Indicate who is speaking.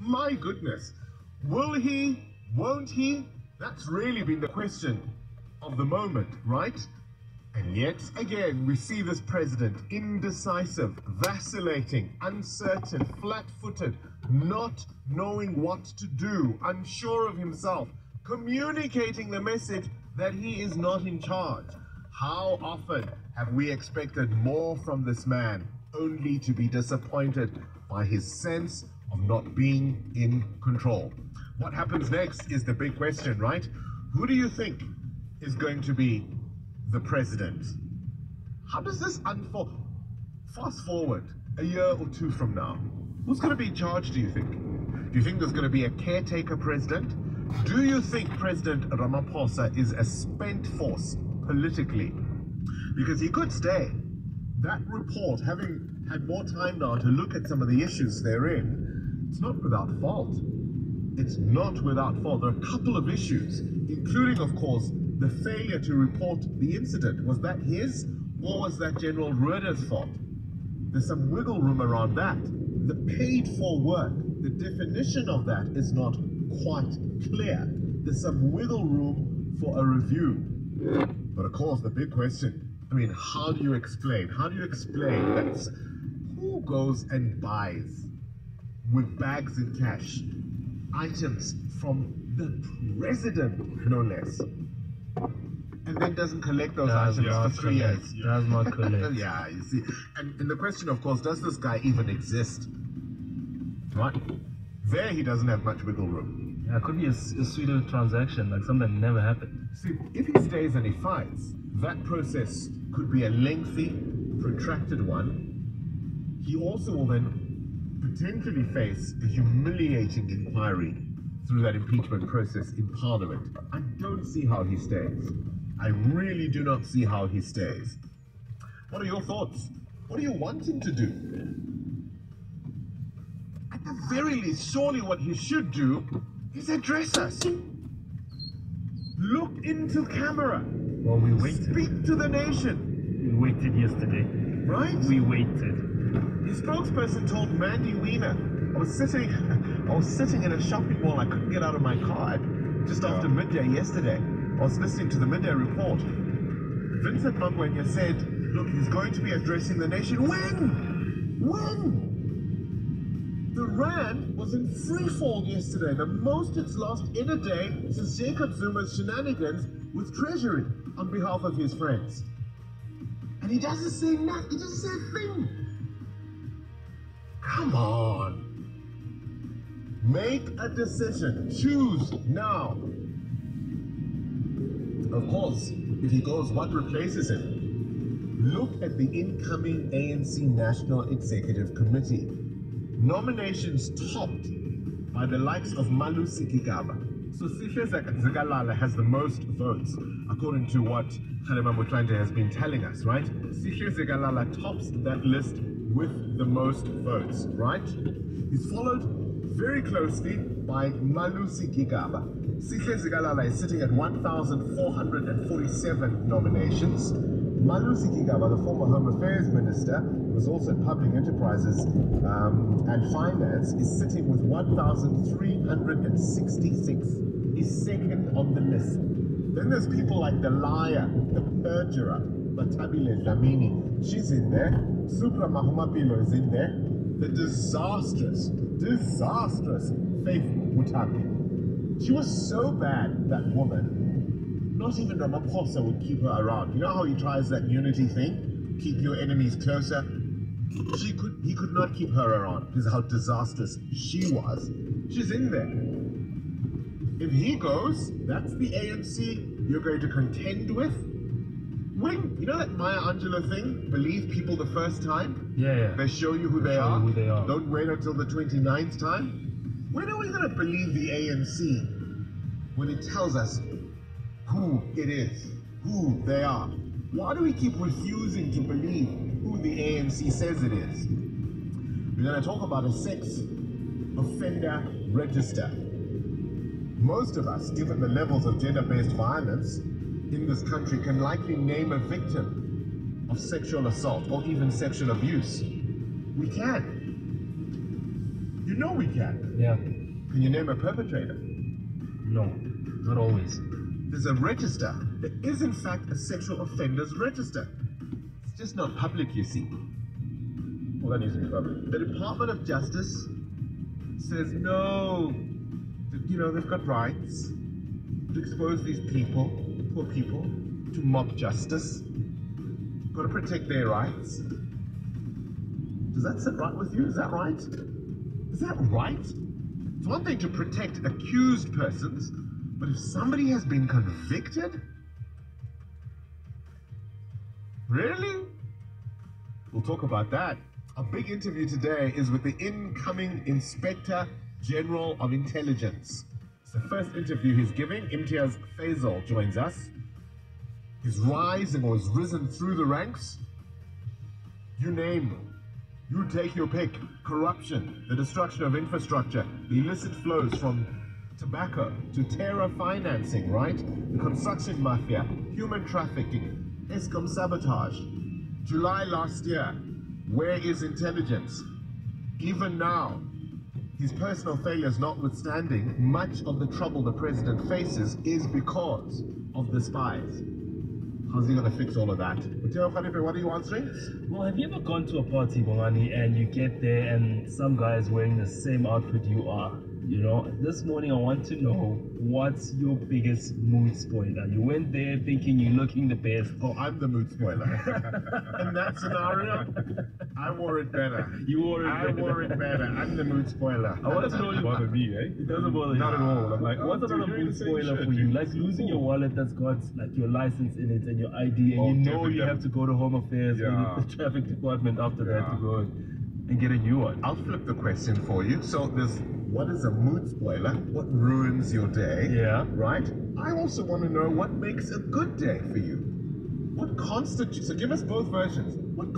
Speaker 1: My goodness. Will he? Won't he? That's really been the question of the moment, right? And yet again, we see this president indecisive, vacillating, uncertain, flat-footed, not knowing what to do, unsure of himself, communicating the message that he is not in charge. How often have we expected more from this man, only to be disappointed by his sense of not being in control? What happens next is the big question, right? Who do you think is going to be the president? How does this unfold? Fast forward a year or two from now. Who's going to be in charge, do you think? Do you think there's going to be a caretaker president? Do you think President Ramaphosa is a spent force politically? Because he could stay. That report, having had more time now to look at some of the issues therein, it's not without fault. It's not without fault. There are a couple of issues, including, of course, the failure to report the incident. Was that his, or was that General Rueder's fault? There's some wiggle room around that. The paid-for work, the definition of that is not quite clear. There's some wiggle room for a review. But of course, the big question, I mean, how do you explain? How do you explain that? Who goes and buys with bags in cash items from the president, no less, and then doesn't collect those items for 3 years?
Speaker 2: Does not collect.
Speaker 1: Yeah, you see. And the question, of course, does this guy even exist? Right? There he doesn't have much wiggle room.
Speaker 2: Yeah, it could be a pseudo transaction, like something that never happened.
Speaker 1: See, if he stays and he fights, that process could be a lengthy, protracted one. He also will then potentially face a humiliating inquiry through that impeachment process in Parliament. I don't see how he stays. I really do not see how he stays. What are your thoughts? What do you want him to do? At the very least, surely what he should do is address us. Look into camera.
Speaker 2: Well, we waited.
Speaker 1: Speak to the nation.
Speaker 2: We waited yesterday.
Speaker 1: Right?
Speaker 2: We waited.
Speaker 1: His spokesperson told Mandy Wiener, I was sitting in a shopping mall. I couldn't get out of my car just after midday yesterday. I was listening to the midday report. Vincent Magwenya said, look, he's going to be addressing the nation. When? The Rand was in free fall yesterday, the most it's lost in a day since Jacob Zuma's shenanigans with Treasury on behalf of his friends. And he doesn't say nothing, he doesn't say a thing. Come on. Make a decision. Choose now. Of course, if he goes, what replaces him? Look at the incoming ANC National Executive Committee. Nominations topped by the likes of Malusi Gigaba. So Sihle Zikalala has the most votes, according to what Kgalema Motlanthe has been telling us, right? Sihle Zikalala tops that list with the most votes, right? He's followed very closely by Malusi Gigaba. Sihle Zikalala is sitting at 1,447 nominations. Malusi Gigaba, the former Home Affairs Minister, who was also in Public Enterprises and Finance, is sitting with 1,366. He's second on the list. Then there's people like the liar, the perjurer, Batabile Dlamini. She's in there. Supra Mahumapilo is in there. The disastrous Faith Mutaki. She was so bad, that woman, not even Ramaphosa would keep her around. You know how he tries that unity thing? Keep your enemies closer? He could not keep her around because of how disastrous she was. She's in there. If he goes, that's the ANC you're going to contend with? When, you know that Maya Angelou thing? Believe people the first time?
Speaker 2: Yeah.
Speaker 1: They show you who they are.
Speaker 2: Who they are.
Speaker 1: Don't wait until the 29th time. When are we going to believe the ANC when it tells us who it is, who they are? Why do we keep refusing to believe who the ANC says it is? We're going to talk about a sex offender register. Most of us, given the levels of gender-based violence in this country, can likely name a victim of sexual assault or even sexual abuse. We can. You know we can.
Speaker 2: Yeah.
Speaker 1: Can you name a perpetrator?
Speaker 2: No, not always.
Speaker 1: There's a register. There is, in fact, a sexual offenders register. It's just not public, you see.
Speaker 3: Well, that needs to be public.
Speaker 1: The Department of Justice says no. You know, they've got rights to expose these people, poor people, to mob justice. Got to protect their rights. Does that sit right with you? Is that right? Is that right? It's one thing to protect accused persons, but if somebody has been convicted? Really? We'll talk about that. Our big interview today is with the incoming Inspector General of Intelligence. It's the first interview he's giving. Imtiaz Faisal joins us. He's rising or has risen through the ranks. You name, you take your pick. Corruption, the destruction of infrastructure, the illicit flows from tobacco to terror financing, right? The construction mafia, human trafficking, ESCOM sabotage. July last year, where is intelligence? Even now, his personal failures notwithstanding, much of the trouble the president faces is because of the spies. How's he going to fix all of that? Muteo Khalife, what are you answering?
Speaker 2: Well, have you ever gone to a party, Bongani, and you get there and some guy is wearing the same outfit you are? You know, this morning I want to know, what's your biggest mood spoiler? You went there thinking you're looking the best.
Speaker 1: Oh, I'm the mood spoiler. In that scenario, I wore it better.
Speaker 2: You wore it
Speaker 1: I
Speaker 2: better.
Speaker 1: wore it better. I'm the mood spoiler.
Speaker 2: I want to know you.
Speaker 3: Bother me, eh?
Speaker 2: It doesn't bother you.
Speaker 3: Not at all. I'm like,
Speaker 2: What's
Speaker 3: dude,
Speaker 2: another
Speaker 3: you're in
Speaker 2: mood
Speaker 3: the same
Speaker 2: spoiler
Speaker 3: shirt,
Speaker 2: for you?
Speaker 3: dude.
Speaker 2: Like losing your wallet that's got like your license in it and your ID, and
Speaker 3: Oh,
Speaker 2: you know
Speaker 3: definitely,
Speaker 2: you have to go to Home Affairs
Speaker 3: Yeah.
Speaker 2: or the traffic department after that
Speaker 3: Yeah.
Speaker 2: to go and get a new one.
Speaker 1: I'll flip the question for you. So there's, what is a mood spoiler? What ruins your day?
Speaker 2: Yeah.
Speaker 1: Right? I also want to know what makes a good day for you. What constitutes, so give us both versions. What